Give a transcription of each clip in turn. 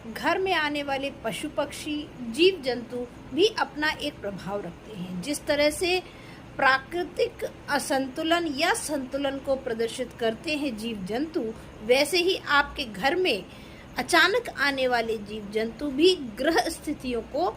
घर में आने वाले पशु पक्षी जीव जंतु भी अपना एक प्रभाव रखते हैं। जिस तरह से प्राकृतिक असंतुलन या संतुलन को प्रदर्शित करते हैं जीव जंतु, वैसे ही आपके घर में अचानक आने वाले जीव जंतु भी ग्रह स्थितियों को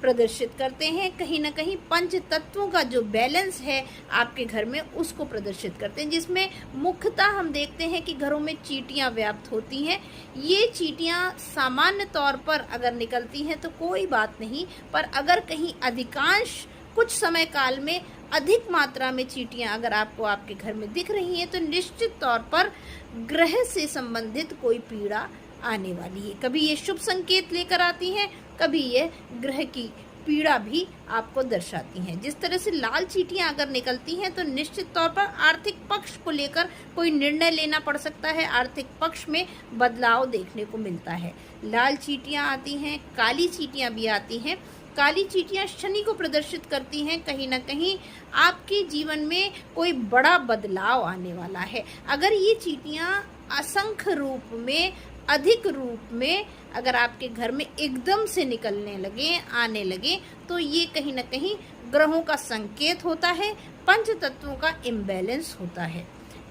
प्रदर्शित करते हैं। कहीं ना कहीं पंच तत्वों का जो बैलेंस है आपके घर में, उसको प्रदर्शित करते हैं, जिसमें मुख्यतः हम देखते हैं कि घरों में चींटियां व्याप्त होती हैं। ये चींटियां सामान्य तौर पर अगर निकलती हैं तो कोई बात नहीं, पर अगर कहीं अधिकांश कुछ समय काल में अधिक मात्रा में चींटियां अगर आपको आपके घर में दिख रही हैं तो निश्चित तौर पर ग्रह से संबंधित कोई पीड़ा आने वाली है। कभी ये शुभ संकेत लेकर आती हैं, कभी ये ग्रह की पीड़ा भी आपको दर्शाती हैं। जिस तरह से लाल चींटियां अगर निकलती हैं तो निश्चित तौर पर आर्थिक पक्ष को लेकर कोई निर्णय लेना पड़ सकता है, आर्थिक पक्ष में बदलाव देखने को मिलता है। लाल चींटियां आती हैं, काली चींटियां भी आती हैं। काली चींटियां शनि को प्रदर्शित करती हैं। कहीं ना कहीं आपके जीवन में कोई बड़ा बदलाव आने वाला है। अगर ये चींटियां असंख्य रूप में, अधिक रूप में अगर आपके घर में एकदम से निकलने लगे, आने लगे, तो ये कहीं ना कहीं ग्रहों का संकेत होता है, पंच तत्वों का इम्बैलेंस होता है।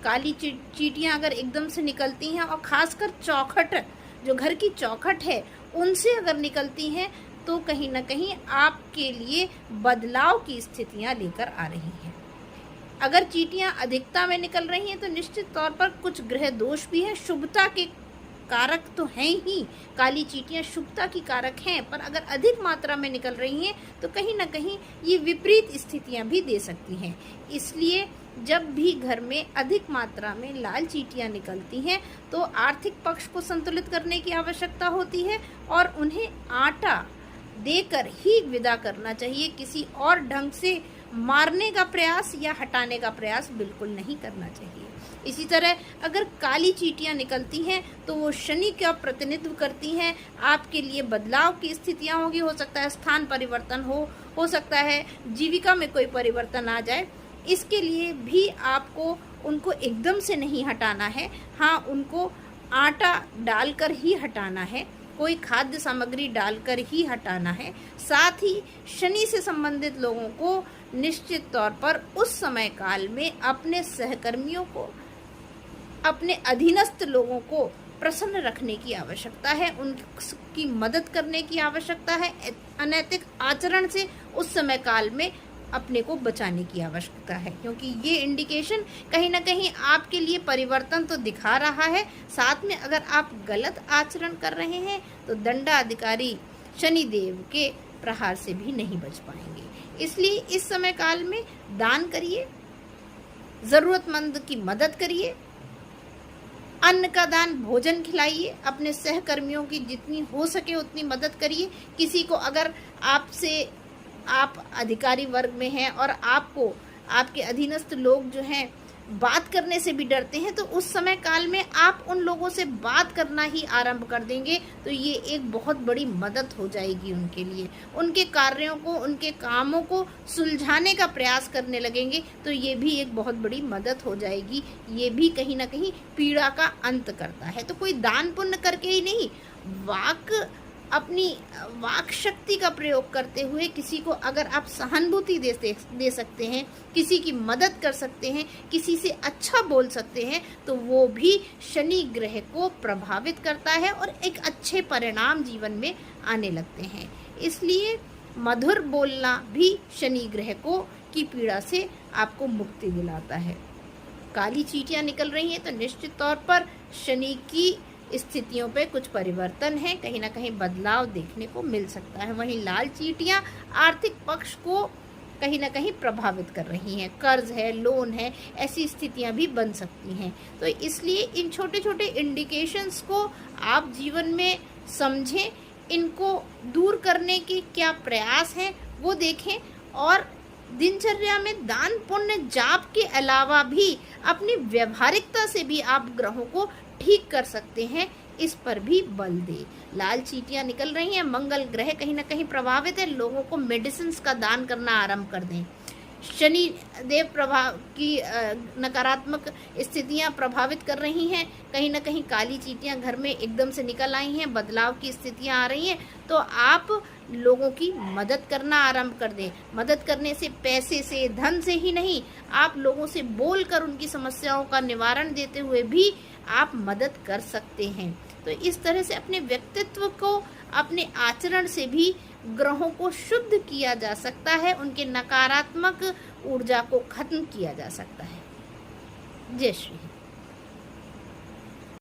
काली चींटियां अगर एकदम से निकलती हैं और खासकर चौखट, जो घर की चौखट है, उनसे अगर निकलती हैं तो कहीं ना कहीं आपके लिए बदलाव की स्थितियां लेकर आ रही हैं। अगर चींटियां अधिकता में निकल रही हैं तो निश्चित तौर पर कुछ ग्रह दोष भी हैं। शुभता के कारक तो हैं ही, काली चींटियां शुभता की कारक हैं, पर अगर अधिक मात्रा में निकल रही हैं तो कहीं ना कहीं ये विपरीत स्थितियां भी दे सकती हैं। इसलिए जब भी घर में अधिक मात्रा में लाल चींटियां निकलती हैं तो आर्थिक पक्ष को संतुलित करने की आवश्यकता होती है और उन्हें आटा देकर ही विदा करना चाहिए। किसी और ढंग से मारने का प्रयास या हटाने का प्रयास बिल्कुल नहीं करना चाहिए। इसी तरह अगर काली चींटियां निकलती हैं तो वो शनि का प्रतिनिधित्व करती हैं। आपके लिए बदलाव की स्थितियां होगी, हो सकता है स्थान परिवर्तन हो सकता है जीविका में कोई परिवर्तन आ जाए। इसके लिए भी आपको उनको एकदम से नहीं हटाना है, हाँ, उनको आटा डालकर ही हटाना है, कोई खाद्य सामग्री डालकर ही हटाना है। साथ ही शनि से संबंधित लोगों को निश्चित तौर पर उस समय काल में अपने सहकर्मियों को, अपने अधीनस्थ लोगों को प्रसन्न रखने की आवश्यकता है, उनकी मदद करने की आवश्यकता है। अनैतिक आचरण से उस समय काल में अपने को बचाने की आवश्यकता है, क्योंकि ये इंडिकेशन कहीं ना कहीं आपके लिए परिवर्तन तो दिखा रहा है। साथ में अगर आप गलत आचरण कर रहे हैं तो दंडाधिकारी शनिदेव के प्रहार से भी नहीं बच पाएंगे। इसलिए इस समय काल में दान करिए, जरूरतमंद की मदद करिए, अन्न का दान, भोजन खिलाइए, अपने सहकर्मियों की जितनी हो सके उतनी मदद करिए। किसी को अगर आप अधिकारी वर्ग में हैं और आपको आपके अधीनस्थ लोग जो हैं बात करने से भी डरते हैं, तो उस समय काल में आप उन लोगों से बात करना ही आरंभ कर देंगे तो ये एक बहुत बड़ी मदद हो जाएगी उनके लिए। उनके कार्यों को, उनके कामों को सुलझाने का प्रयास करने लगेंगे तो ये भी एक बहुत बड़ी मदद हो जाएगी। ये भी कहीं ना कहीं पीड़ा का अंत करता है। तो कोई दान पुण्य करके ही नहीं, अपनी वाक शक्ति का प्रयोग करते हुए किसी को अगर आप सहानुभूति दे सकते हैं, किसी की मदद कर सकते हैं, किसी से अच्छा बोल सकते हैं, तो वो भी शनि ग्रह को प्रभावित करता है और एक अच्छे परिणाम जीवन में आने लगते हैं। इसलिए मधुर बोलना भी शनि ग्रह की पीड़ा से आपको मुक्ति दिलाता है। काली चींटियां निकल रही हैं तो निश्चित तौर पर शनि की स्थितियों पे कुछ परिवर्तन है, कहीं ना कहीं बदलाव देखने को मिल सकता है। वहीं लाल चींटियां आर्थिक पक्ष को कहीं ना कहीं प्रभावित कर रही हैं, कर्ज है, लोन है, ऐसी स्थितियां भी बन सकती हैं। तो इसलिए इन छोटे छोटे इंडिकेशंस को आप जीवन में समझें, इनको दूर करने के क्या प्रयास हैं वो देखें और दिनचर्या में दान पुण्य जाप के अलावा भी अपनी व्यवहारिकता से भी आप ग्रहों को ठीक कर सकते हैं, इस पर भी बल दे। लाल चींटियां निकल रही हैं, मंगल ग्रह कहीं ना कहीं प्रभावित है, लोगों को मेडिसिन का दान करना आरंभ कर दें। शनि देव प्रभाव की नकारात्मक स्थितियां प्रभावित कर रही हैं। कहीं ना कहीं काली चींटियां घर में एकदम से निकल आई हैं, बदलाव की स्थितियां आ रही हैं, तो आप लोगों की मदद करना आरंभ कर दें। मदद करने से पैसे से, धन से ही नहीं, आप लोगों से बोलकर उनकी समस्याओं का निवारण देते हुए भी आप मदद कर सकते हैं। तो इस तरह से अपने व्यक्तित्व को, अपने आचरण से भी ग्रहों को शुद्ध किया जा सकता है, उनके नकारात्मक ऊर्जा को खत्म किया जा सकता है। जय श्री।